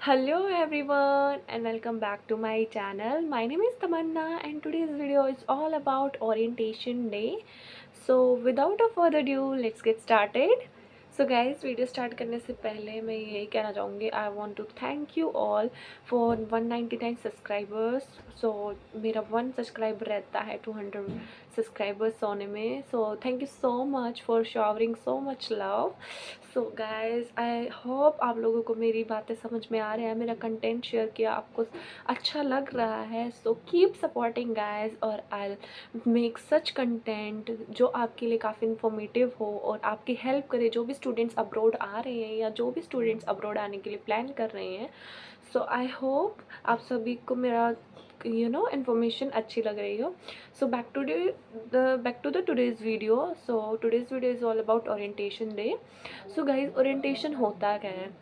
Hello everyone and welcome back to my channel. My name is Tamanna and today's video is all about orientation day. So without a further ado, let's get started. So guys, video start करने से पहले मैं यही कहना चाहूँगी I want to thank you all for 199 subscribers. So मेरा 1 subscriber रहता है 200 सब्सक्राइबर्स होने में. So thank you so much for showering so much love. So guys I hope आप लोगों को मेरी बातें समझ में आ रहा है, मेरा कंटेंट शेयर किया आपको अच्छा लग रहा है. सो कीप सपोर्टिंग गाइज और आई मेक सच कंटेंट जो आपके लिए काफ़ी इन्फॉर्मेटिव हो और आपकी हेल्प करे. जो भी स्टूडेंट्स अब्रॉड आ रहे हैं या जो भी स्टूडेंट्स अब्रॉड आने के लिए प्लान कर रहे हैं, सो आई होप आप सभी को मेरा इन्फॉर्मेशन अच्छी लग रही हो. So back to the today's video. So today's video is all about orientation day. So guys, orientation होता क्या है?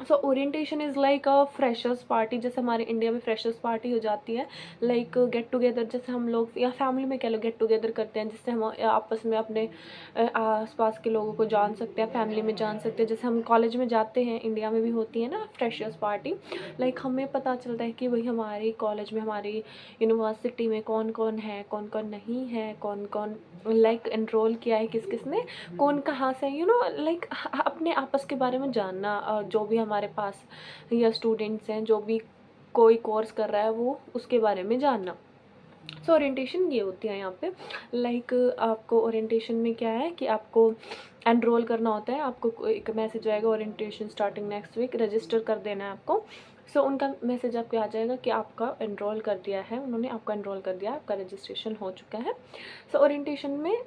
So orientation is like a freshers party. जैसे हमारे इंडिया में फ्रेशर्स पार्टी हो जाती है, लाइक गेट टुगेदर. जैसे हम लोग या फैमिली में कह लो गेट टुगेदर करते हैं, जिससे हम आपस में अपने आसपास के लोगों को जान सकते हैं, फैमिली में जान सकते हैं. जैसे हम कॉलेज में जाते हैं, इंडिया में भी होती है ना फ्रेशर्स पार्टी. लाइक हमें पता चलता है कि भाई हमारे कॉलेज में, हमारी यूनिवर्सिटी में कौन कौन है, कौन कौन नहीं है, कौन कौन लाइक एनरोल किया है, किस किस ने, कौन कहाँ से, लाइक अपने आपस के बारे में जानना. जो भी हमारे पास या स्टूडेंट्स हैं, जो भी कोई कोर्स कर रहा है, वो उसके बारे में जानना. सो ओरिएंटेशन ये होती है यहाँ पे. लाइक आपको ओरिएंटेशन में क्या है कि आपको एनरोल करना होता है. आपको एक मैसेज आएगा, orientation starting next week, register कर देना है आपको. सो उनका मैसेज आपको आ जाएगा कि आपका एनरोल कर दिया है, उन्होंने आपका एनरोल कर दिया, आपका रजिस्ट्रेशन हो चुका है. सो ओरिएंटेशन में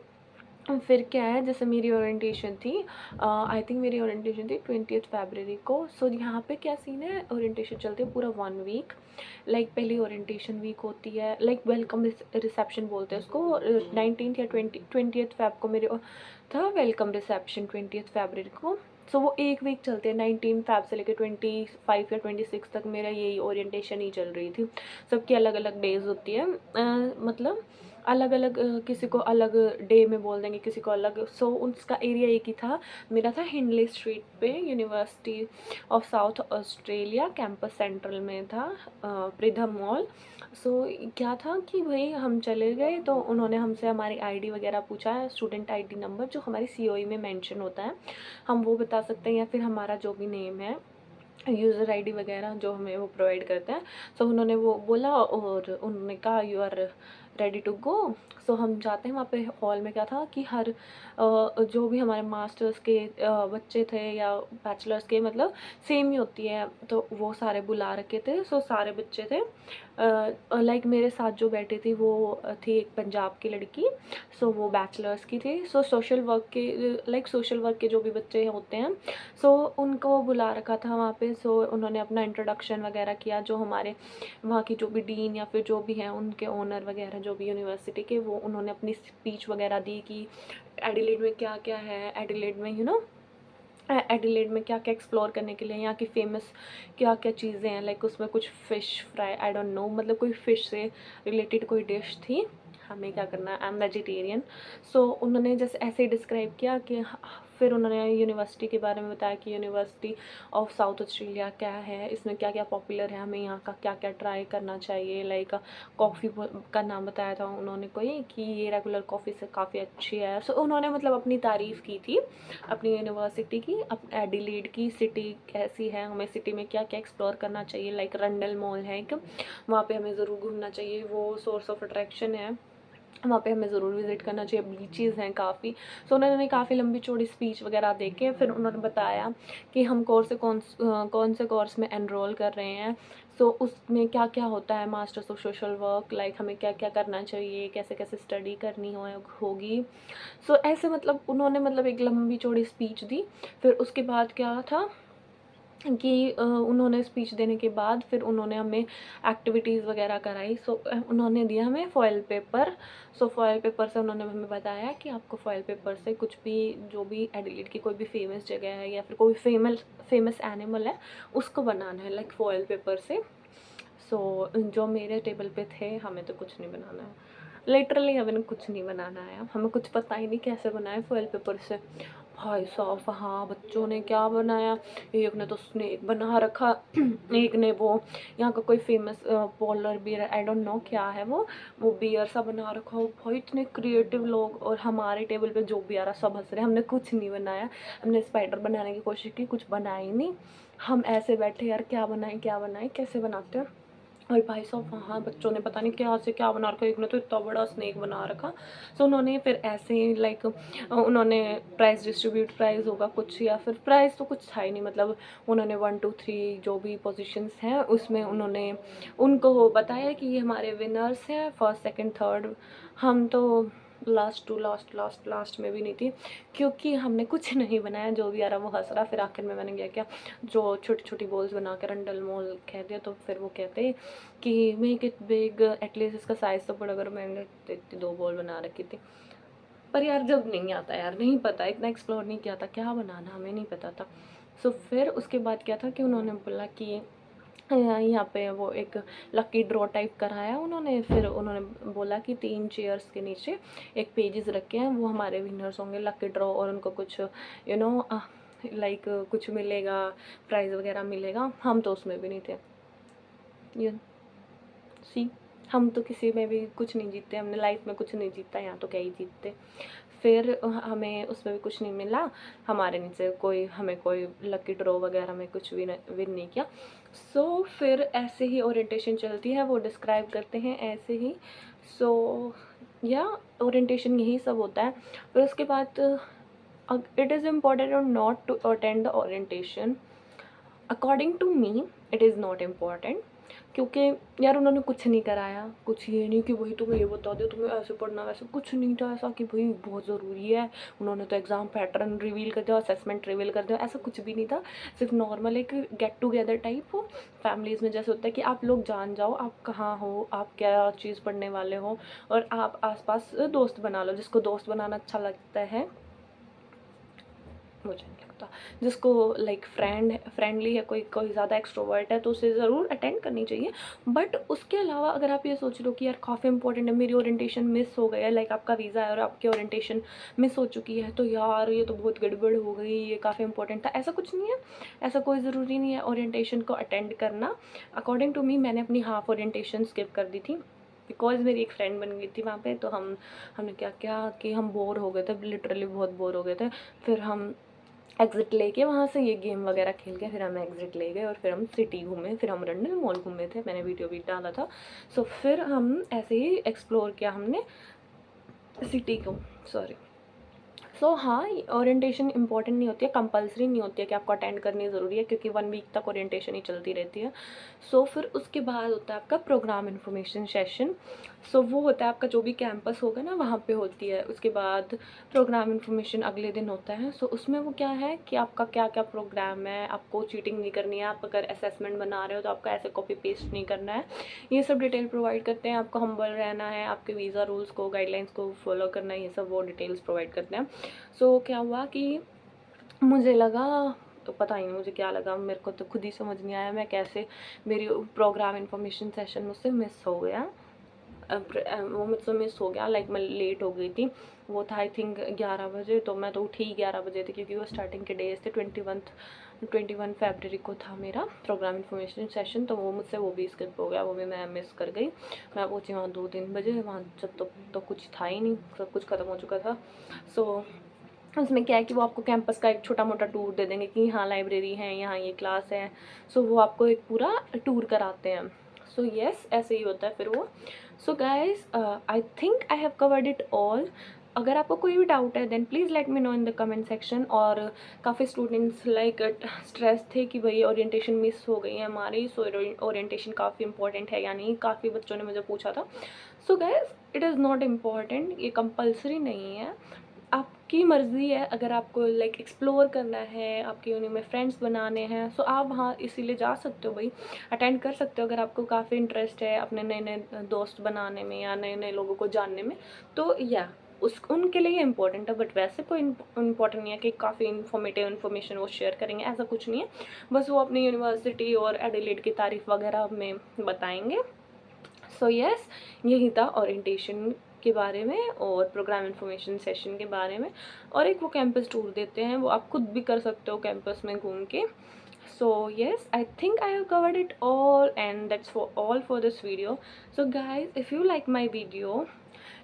फिर क्या है, जैसे मेरी ओरिएंटेशन थी, आई थिंक मेरी ओरिएंटेशन थी 20th फरवरी को. सो यहाँ पे क्या सीन है, ओरिएंटेशन चलती है पूरा 1 वीक. लाइक पहली ओरिएंटेशन वीक होती है, लाइक वेलकम रिसेप्शन बोलते हैं उसको. 19th या 20th फेब को मेरे था वेलकम रिसेप्शन, 20th फरवरी को. सो वो 1 वीक चलते हैं, 19 फेब से लेकर 25 या 26 तक मेरा यही ओरिएंटेशन ही चल रही थी. सबकी अलग अलग डेज होती है, मतलब अलग अलग, किसी को अलग डे में बोल देंगे, किसी को अलग. सो उसका एरिया एक ही था. मेरा था हिंडले स्ट्रीट पे, university of south Australia campus central में था, प्रिधम मॉल. सो क्या था कि भाई हम चले गए तो उन्होंने हमसे हमारी आईडी वगैरह पूछा है, स्टूडेंट आईडी नंबर जो हमारी सीओई में मेंशन होता है, हम वो बता सकते हैं, या फिर हमारा जो भी नेम है, यूज़र आईडी वगैरह जो हमें वो प्रोवाइड करते हैं. सो उन्होंने वो बोला और उन्होंने कहा you are ready to go. So हम जाते हैं वहाँ पे. हॉल में क्या था कि हर जो भी हमारे मास्टर्स के बच्चे थे या बैचलर्स के, मतलब सेम ही होती है, तो वो सारे बुला रखे थे. सो सारे बच्चे थे. लाइक मेरे साथ जो बैठी थी वो थी एक पंजाब की लड़की. सो वो बैचलर्स की थी. सो सोशल वर्क के, लाइक सोशल वर्क के जो भी बच्चे होते हैं, सो उनको बुला रखा था वहाँ पे. सो उन्होंने अपना इंट्रोडक्शन वगैरह किया, जो हमारे वहाँ की जो भी डीन या फिर जो भी हैं उनके ओनर वगैरह जो भी यूनिवर्सिटी के, वो उन्होंने अपनी स्पीच वगैरह दी कि एडिलेड में क्या क्या है, एडिलेड में एडिलेड में क्या क्या एक्सप्लोर करने के लिए, यहाँ की फेमस क्या क्या चीज़ें हैं. लाइक उसमें कुछ fish fry, I don't know, मतलब कोई फ़िश से रिलेटेड कोई डिश थी. हमें क्या करना है, आई एम वेजिटेरियन. सो उन्होंने जैसे ऐसे ही डिस्क्राइब किया कि फिर उन्होंने यूनिवर्सिटी के बारे में बताया कि यूनिवर्सिटी ऑफ साउथ ऑस्ट्रेलिया क्या है, इसमें क्या क्या पॉपुलर है, हमें यहाँ का क्या क्या ट्राई करना चाहिए. लाइक कॉफ़ी का नाम बताया था उन्होंने कोई कि ये रेगुलर कॉफ़ी से काफ़ी अच्छी है. सो उन्होंने मतलब अपनी तारीफ़ की थी अपनी यूनिवर्सिटी की, एडिलेड की सिटी कैसी है, हमें सिटी में क्या क्या एक्सप्लोर करना चाहिए. लाइक रंडल मॉल है एक, वहाँ पे हमें ज़रूर घूमना चाहिए, वो सोर्स ऑफ अट्रैक्शन है, वहाँ पे हमें ज़रूर विज़िट करना चाहिए. बीचेस हैं काफ़ी. सो उन्होंने काफ़ी लंबी चौड़ी स्पीच वगैरह दे के फिर उन्होंने बताया कि हम कौन से कोर्स में एनरोल कर रहे हैं. सो उसमें क्या क्या होता है, masters of social work, like हमें क्या क्या करना चाहिए, कैसे कैसे स्टडी करनी होगी. सो ऐसे मतलब उन्होंने मतलब एक लंबी चौड़ी स्पीच दी. फिर उसके बाद क्या था कि उन्होंने स्पीच देने के बाद फिर उन्होंने हमें एक्टिविटीज़ वगैरह कराई. सो उन्होंने दिया हमें फॉयल पेपर. सो फॉयल पेपर से उन्होंने हमें बताया कि आपको फॉयल पेपर से कुछ भी, जो भी एडिलेड की कोई भी फेमस जगह है या फिर कोई फेमस एनिमल है, उसको बनाना है लाइक फॉयल पेपर से. सो जो मेरे टेबल पे थे, हमें तो कुछ नहीं बनाना है, लिटरली हमें कुछ नहीं बनाना है, हमें कुछ पता ही नहीं कैसे बनाए फॉयल पेपर से. भाई साहब हाँ, बच्चों ने क्या बनाया, एक ने तो स्नेक बना रखा एक ने वो यहाँ का कोई famous polar bear, I don't know क्या है वो बियर सा बना रखा हो। भाई इतने क्रिएटिव लोग, और हमारे टेबल पे जो भी आ रहा सब हंस रहे, हमने कुछ नहीं बनाया। हमने स्पाइडर बनाने की कोशिश की, कुछ बना ही नहीं। हम ऐसे बैठे यार क्या बनाएं कैसे बनाते हैं। और भाई साहब वहाँ बच्चों ने पता नहीं क्या से क्या बना रखा, एक ने तो इतना बड़ा स्नेक बना रखा। सो उन्होंने फिर ऐसे ही लाइक उन्होंने प्राइज़ डिस्ट्रीब्यूट, प्राइज़ होगा कुछ या फिर प्राइज़ तो कुछ था ही नहीं, मतलब उन्होंने 1 2 3 जो भी पोजीशंस हैं उसमें उन्होंने उनको बताया कि ये हमारे विनर्स हैं, फर्स्ट सेकंड थर्ड। हम तो last to last last last में भी नहीं थी, क्योंकि हमने कुछ नहीं बनाया। जो भी आ रहा वो हंस रहा। फिर आखिर में मैंने क्या किया, जो छोटी छोटी बॉल्स बना के रंडल मोल कह दिया, तो फिर वो कहते कि मेक इट बिग, एटलीस्ट इसका साइज़ तो बड़ा। अगर मैंने इतनी 2 बॉल बना रखी थी, पर यार जब नहीं आता यार, नहीं पता, इतना एक्सप्लोर नहीं किया था क्या बनाना, हमें नहीं पता था। सो फिर उसके बाद क्या था कि उन्होंने बोला कि यहाँ पे वो एक लकी ड्रॉ टाइप कराया उन्होंने। फिर उन्होंने बोला कि 3 चेयर्स के नीचे एक पेजेस रखे हैं, वो हमारे विनर्स होंगे लकी ड्रॉ, और उनको कुछ यू नो लाइक कुछ मिलेगा, प्राइज़ वगैरह मिलेगा। हम तो उसमें भी नहीं थे। ये सी, हम तो किसी में भी कुछ नहीं जीतते, हमने लाइफ में कुछ नहीं जीता, यहाँ तो क्या ही जीतते। फिर हमें उसमें भी कुछ नहीं मिला, हमारे नीचे कोई हमें कोई लकी ड्रॉ वगैरह में कुछ भी विन नहीं किया। सो फिर ऐसे ही ओरिएंटेशन चलती है, वो डिस्क्राइब करते हैं ऐसे ही। सो या ओरिएंटेशन यही सब होता है। फिर उसके बाद इट इज़ इम्पॉर्टेंट और not to attend the orientation. According to me it is not important, क्योंकि यार उन्होंने कुछ नहीं कराया, कुछ ये नहीं कि भाई तुम्हें ये बता दो तुम्हें ऐसे पढ़ना, वैसे कुछ नहीं था ऐसा कि भाई बहुत ज़रूरी है। उन्होंने तो एग्ज़ाम पैटर्न रिवील कर दिया, असेसमेंट रिवील कर दिया, ऐसा कुछ भी नहीं था। सिर्फ नॉर्मल एक गेट टुगेदर टाइप हो फैमिलीज़ में, जैसे होता है कि आप लोग जान जाओ आप कहाँ हो, आप क्या चीज़ पढ़ने वाले हो, और आप आसपास दोस्त बना लो। जिसको दोस्त बनाना अच्छा लगता है, मुझे नहीं लगता, जिसको लाइक फ्रेंडली है, कोई कोई ज़्यादा एक्सट्रोवर्ट है, तो उसे ज़रूर अटेंड करनी चाहिए। बट उसके अलावा अगर आप ये सोच लो कि यार काफ़ी इंपॉर्टेंट है, मेरी ओरिएंटेशन मिस हो गया है, लाइक आपका वीज़ा है और आपकी ओरिएंटेशन मिस हो चुकी है, तो यार ये तो बहुत गड़बड़ हो गई, ये काफ़ी इंपॉर्टेंट था, ऐसा कुछ नहीं है। ऐसा कोई ज़रूरी नहीं है ओरिएंटेशन को अटेंड करना। अकॉर्डिंग टू मी मैंने अपनी हाफ ओरिएंटेशन स्किप कर दी थी, बिकॉज मेरी एक फ्रेंड बन गई थी वहाँ पे। तो हमने क्या किया कि हम बोर हो गए थे, लिटरली बहुत बोर हो गए थे। फिर हम एग्ज़िट लेके वहाँ से ये गेम वगैरह खेल के फिर हम एग्ज़िट ले गए, और फिर हम सिटी घूमे, फिर हम रंडल मॉल घूमे थे, मैंने वीडियो भी डाला था। सो फिर हम ऐसे ही एक्सप्लोर किया हमने सिटी को, सॉरी। सो हाँ, ओरिएंटेशन इंपॉर्टेंट नहीं होती है, कंपलसरी नहीं होती है कि आपको अटेंड करनी ज़रूरी है, क्योंकि 1 वीक तक ओरिएंटेशन ही चलती रहती है। सो फिर उसके बाद होता है आपका प्रोग्राम इन्फॉर्मेशन सेशन। सो वो होता है आपका जो भी कैंपस होगा ना वहाँ पे होती है। उसके बाद प्रोग्राम इन्फॉर्मेशन अगले दिन होता है। सो उसमें वो क्या है कि आपका क्या क्या प्रोग्राम है, आपको चीटिंग नहीं करनी है, आप अगर असेसमेंट बना रहे हो तो आपका ऐसे कॉपी पेस्ट नहीं करना है, ये सब डिटेल प्रोवाइड करते हैं। आपको हम्बल रहना है, आपके वीज़ा रूल्स को, गाइडलाइंस को फॉलो करना है, ये सब वो डिटेल्स प्रोवाइड करते हैं। सो क्या हुआ कि मुझे लगा, तो पता ही नहीं मुझे क्या लगा, मेरे को तो खुद ही समझ नहीं आया मैं कैसे, मेरी प्रोग्राम इन्फॉर्मेशन सेशन मुझसे मिस हो गया। वो मुझसे मिस हो गया, लाइक मैं लेट हो गई थी। वो था आई थिंक 11 बजे, तो मैं तो उठी ही 11 बजे थी, क्योंकि वो स्टार्टिंग के डेज थे। 21 फरवरी को था मेरा प्रोग्राम इन्फॉर्मेशन सेशन, तो वो मुझसे वो भी स्किप हो गया, वो भी मैं मिस कर गई। मैं पहुँची वहाँ 2-3 बजे, वहाँ जब तो कुछ था ही नहीं, सब कुछ ख़त्म हो चुका था। सो उसमें क्या है कि वो आपको कैंपस का एक छोटा मोटा टूर दे देंगे कि हाँ लाइब्रेरी है, यहाँ ये क्लास है। सो वो आपको एक पूरा टूर कराते हैं। सो येस, ऐसे ही होता है फिर वो। So guys I think I have covered it all. अगर आपको कोई भी डाउट है then please let me know in the comment section. और काफ़ी स्टूडेंट्स लाइक स्ट्रेस थे कि भाई ओरिएंटेशन मिस हो गई है हमारी, सो ओरिएंटेशन काफ़ी इंपॉर्टेंट है या नहीं, काफ़ी बच्चों ने मुझे पूछा था। So guys it is not important, ये कंपल्सरी नहीं है, आपकी मर्ज़ी है। अगर आपको लाइक एक्सप्लोर करना है, आपके यूनि में फ्रेंड्स बनाने हैं, सो आप वहाँ इसीलिए जा सकते हो भाई, अटेंड कर सकते हो अगर आपको काफ़ी इंटरेस्ट है अपने नए नए दोस्त बनाने में या नए नए लोगों को जानने में, तो या उस उनके लिए इम्पोर्टेंट है। बट वैसे कोई इम्पोर्टेंट नहीं है कि काफ़ी इन्फॉर्मेटिव इन्फॉर्मेशन वो शेयर करेंगे, ऐसा कुछ नहीं है। बस वो अपनी यूनिवर्सिटी और एडिलेड की तारीफ़ वगैरह में बताएंगे। सो येस, यही था ओरिएंटेशन के बारे में और प्रोग्राम इन्फॉर्मेशन सेशन के बारे में, और एक वो कैंपस टूर देते हैं, वो आप खुद भी कर सकते हो कैंपस में घूम के. So yes, I think I have covered it all, and that's for all for this video. So guys, if you like my video,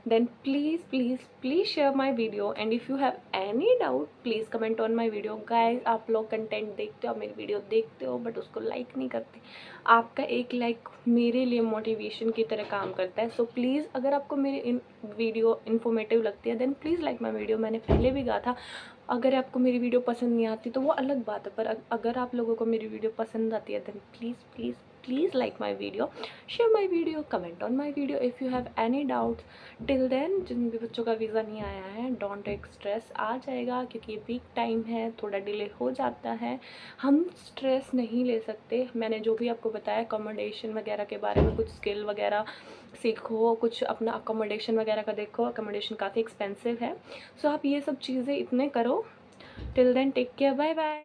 then please share my video, and if you have any doubt please comment on my video. Guys, आप लोग content देखते हो, मेरी video देखते हो, but उसको like नहीं करते. आपका एक लाइक मेरे लिए मोटिवेशन की तरह काम करता है. सो प्लीज़, अगर आपको मेरी वीडियो इन्फॉर्मेटिव लगती है then please like my video. मैंने पहले भी कहा था, अगर आपको मेरी वीडियो पसंद नहीं आती तो वो अलग बात है, पर अगर आप लोगों को मेरी वीडियो पसंद आती है then please like my video, share my video, comment on my video if you have any doubts. Till then, जिन भी बच्चों का वीज़ा नहीं आया है, डोंट टेक स्ट्रेस. आ जाएगा, क्योंकि ये वीक टाइम है, थोड़ा डिले हो जाता है. हम स्ट्रेस नहीं ले सकते. मैंने जो भी आपको बताया अकोमोडेशन वगैरह के बारे में, कुछ स्किल वगैरह सीखो, कुछ अपना अकोमोडेशन वगैरह का देखो. अकोमोडेशन काफ़ी एक्सपेंसिव है. सो आप ये सब चीज़ें इतने करो. Till then take care, bye bye.